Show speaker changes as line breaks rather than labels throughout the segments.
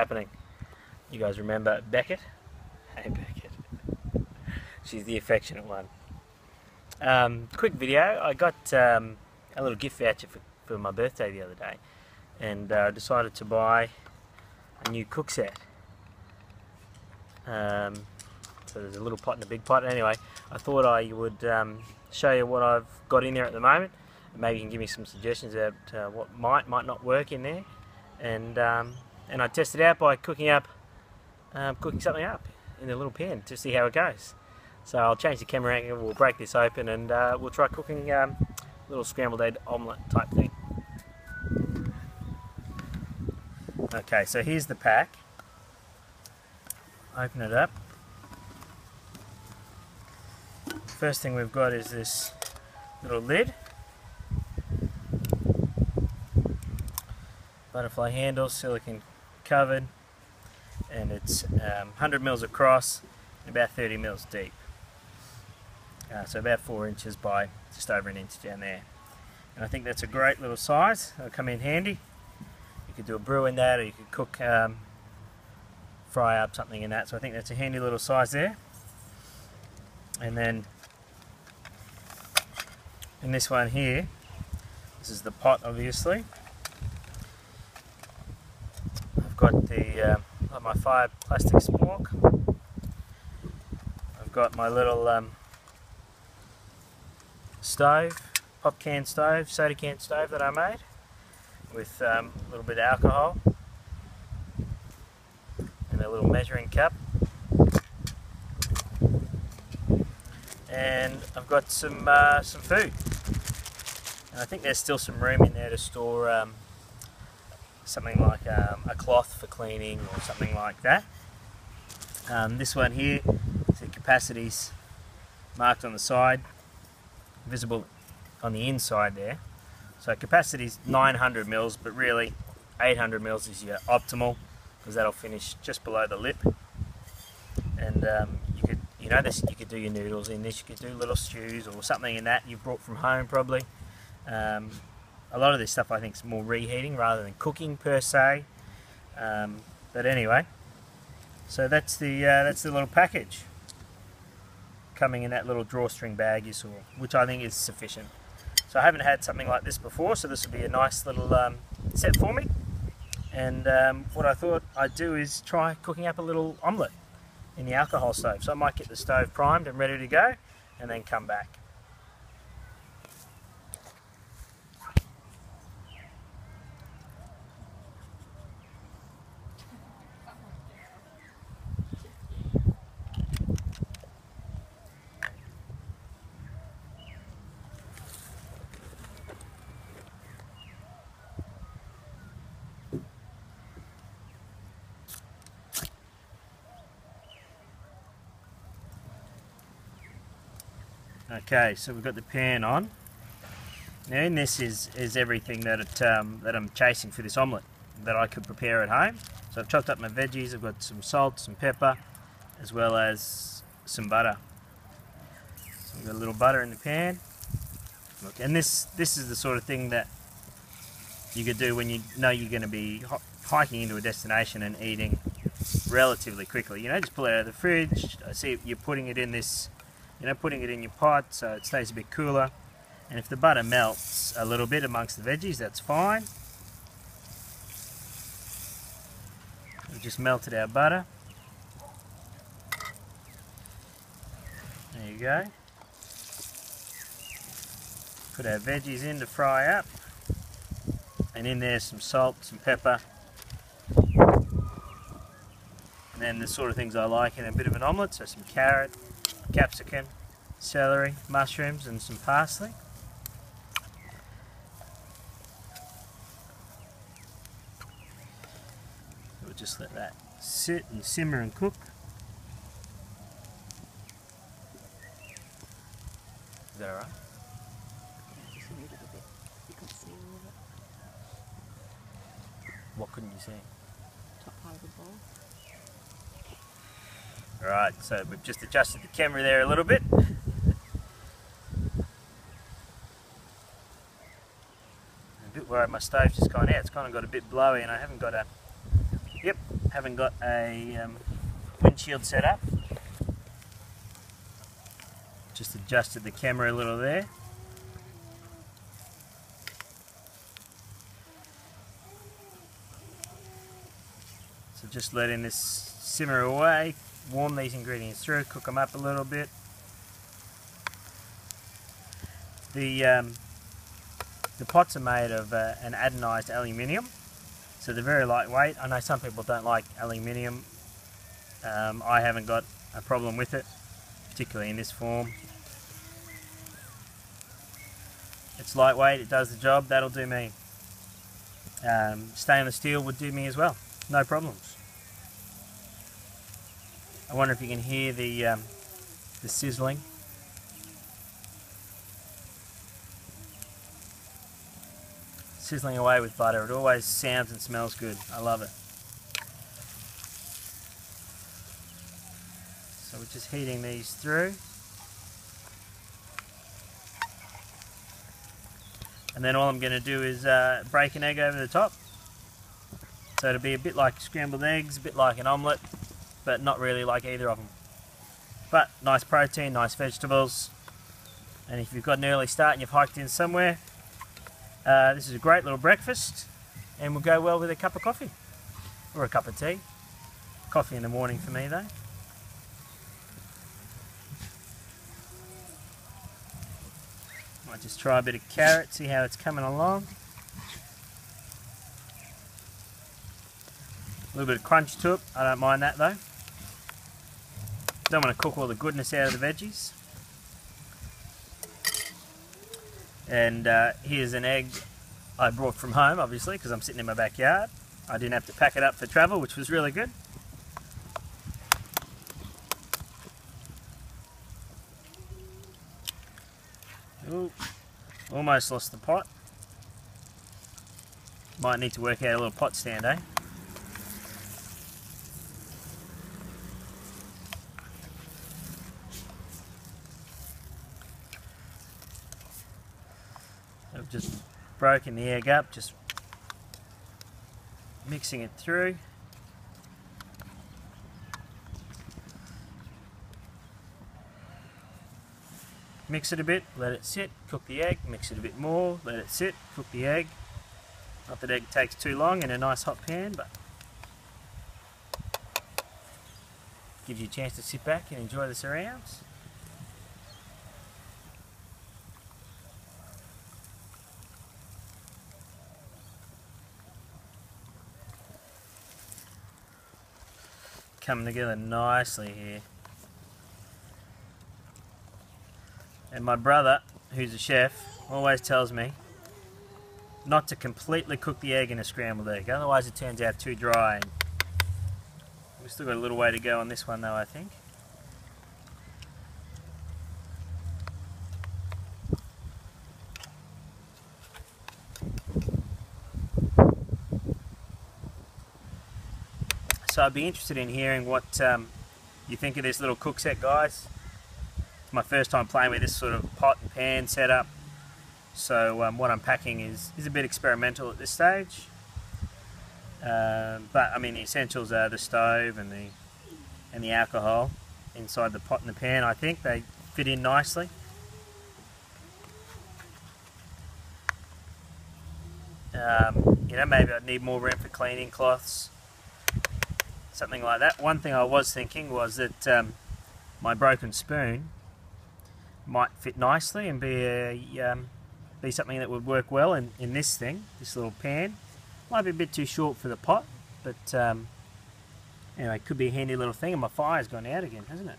happening. You guys remember Beckett? Hey Beckett. She's the affectionate one. Quick video. I got a little gift voucher for my birthday the other day, and decided to buy a new Cookset. So there's a little pot and a big pot. Anyway, I thought I would show you what I've got in there at the moment, and maybe you can give me some suggestions about what might not work in there. And I test it out by cooking something up in a little pan to see how it goes. So I'll change the camera angle, we'll break this open, and we'll try cooking a little scrambled egg omelette type thing. Okay, so here's the pack. Open it up. First thing we've got is this little lid, butterfly handle, silicone covered, and it's 100 mils across and about 30 mils deep. So about 4 inches by just over an inch down there. And I think that's a great little size. It'll come in handy. You could do a brew in that, or you could cook, fry up something in that. So I think that's a handy little size there. And then in this one here, this is the pot, obviously. I've got my fire plastic spork. I've got my little stove, pop can stove, soda can stove that I made with a little bit of alcohol and a little measuring cup. And I've got some food, and I think there's still some room in there to store something like a cloth for cleaning or something like that. This one here, the capacities marked on the side, visible on the inside there. So capacity is 900 mils, but really 800 mils is your optimal, because that'll finish just below the lip. And you could do your noodles in this, you could do little stews or something in that you've brought from home probably. A lot of this stuff I think is more reheating rather than cooking per se. But anyway, so that's the little package coming in that little drawstring bag you saw, which I think is sufficient. So I haven't had something like this before, so this will be a nice little set for me. And what I thought I'd do is try cooking up a little omelette in the alcohol stove. So I might get the stove primed and ready to go, and then come back. Okay, so we've got the pan on. Now in this is everything that I'm chasing for this omelette that I could prepare at home. So I've chopped up my veggies, I've got some salt, some pepper, as well as some butter. So we've got a little butter in the pan. Look, and this is the sort of thing that you could do when you know you're going to be hiking into a destination and eating relatively quickly. You know, just pull it out of the fridge. I see you're putting it in this, putting it in your pot so it stays a bit cooler. And if the butter melts a little bit amongst the veggies, that's fine. We've just melted our butter. There you go. Put our veggies in to fry up. And in there's some salt, some pepper. And then the sort of things I like in a bit of an omelette, so some carrot, capsicum, celery, mushrooms, and some parsley. We'll just let that sit and simmer and cook. Is that alright?
Yeah, just muted a bit. You can see all of it.
What couldn't you see?
Top part of the bowl.
Alright, so we've just adjusted the camera there a little bit. A bit worried my stove's just gone out. It's kind of got a bit blowy and I haven't got a Yep, haven't got a windshield set up. Just adjusted the camera a little there. So just letting this simmer away, warm these ingredients through, cook them up a little bit. The pots are made of an anodised aluminium, so they're very lightweight. I know some people don't like aluminium. I haven't got a problem with it, particularly in this form. It's lightweight, it does the job, that'll do me. Stainless steel would do me as well, no problems. I wonder if you can hear the sizzling. Sizzling away with butter, it always sounds and smells good. I love it. So we're just heating these through. And then all I'm going to do is break an egg over the top. So it'll be a bit like scrambled eggs, a bit like an omelette, but not really like either of them. But nice protein, nice vegetables. And if you've got an early start and you've hiked in somewhere, this is a great little breakfast and will go well with a cup of coffee or a cup of tea. Coffee in the morning for me though. Might just try a bit of carrot, see how it's coming along. A little bit of crunch to it, I don't mind that though. Don't want to cook all the goodness out of the veggies. And here's an egg I brought from home, obviously, because I'm sitting in my backyard. I didn't have to pack it up for travel, which was really good. Ooh, almost lost the pot. Might need to work out a little pot stand, eh? I've just broken the egg up, just mixing it through. Mix it a bit, let it sit, cook the egg, mix it a bit more, let it sit, cook the egg. Not that egg takes too long in a nice hot pan, but gives you a chance to sit back and enjoy the surrounds. Coming together nicely here. And my brother, who's a chef, always tells me not to completely cook the egg in a scrambled egg, otherwise it turns out too dry. And we've still got a little way to go on this one though, I think. So I'd be interested in hearing what you think of this little Cookset, guys. It's my first time playing with this sort of pot and pan setup, so what I'm packing is a bit experimental at this stage. But I mean, the essentials are the stove and the alcohol inside the pot and the pan. I think they fit in nicely. You know, maybe I'd need more room for cleaning cloths, something like that. One thing I was thinking was that my broken spoon might fit nicely and be something that would work well in this thing, this little pan. Might be a bit too short for the pot, but anyway, it could be a handy little thing. And my fire's gone out again, hasn't it?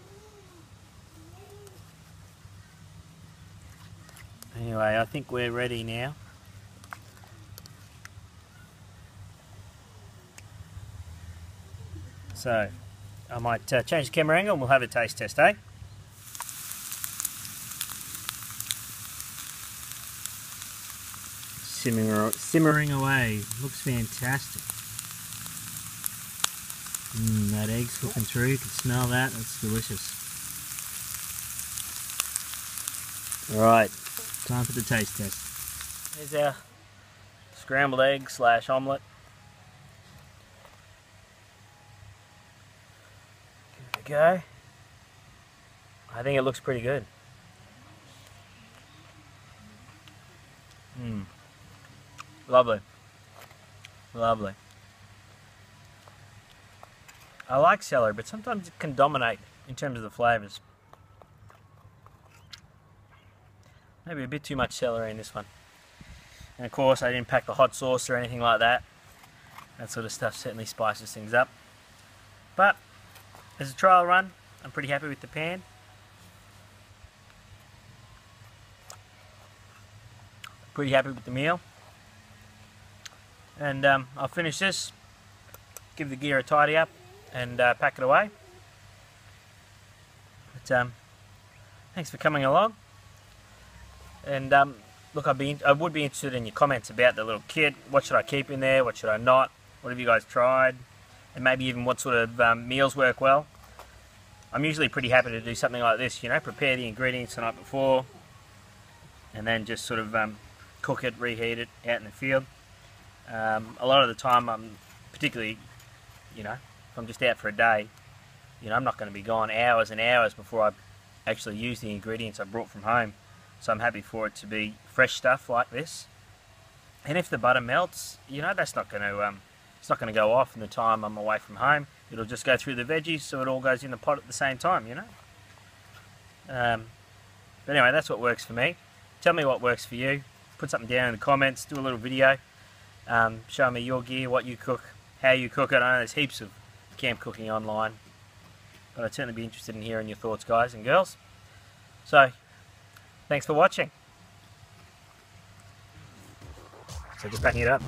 Anyway, I think we're ready now. So, I might change the camera angle and we'll have a taste test, eh? Simmering away. Looks fantastic. That egg's cooking through. You can smell that. That's delicious. Alright, time for the taste test. Here's our scrambled egg / omelette. go. I think it looks pretty good. Lovely. Lovely. I like celery, but sometimes it can dominate in terms of the flavours. Maybe a bit too much celery in this one. And of course I didn't pack the hot sauce or anything like that. That sort of stuff certainly spices things up. But as a trial run, I'm pretty happy with the pan. Pretty happy with the meal. And I'll finish this, give the gear a tidy up, and pack it away. But thanks for coming along. And look, I would be interested in your comments about the little kit. What should I keep in there? What should I not? What have you guys tried? And maybe even what sort of meals work well. I'm usually pretty happy to do something like this, you know, prepare the ingredients the night before, and then just sort of cook it, reheat it out in the field. A lot of the time, I'm particularly, you know, if I'm just out for a day, you know, I'm not going to be gone hours and hours before I actually use the ingredients I brought from home. So I'm happy for it to be fresh stuff like this. And if the butter melts, you know, that's not going to it's not going to go off in the time I'm away from home. It'll just go through the veggies, so it all goes in the pot at the same time, you know. But anyway, that's what works for me. Tell me what works for you. Put something down in the comments. Do a little video. Show me your gear, what you cook, how you cook it. I know there's heaps of camp cooking online, but I'd certainly be interested in hearing your thoughts, guys and girls. So, thanks for watching. So just packing it up.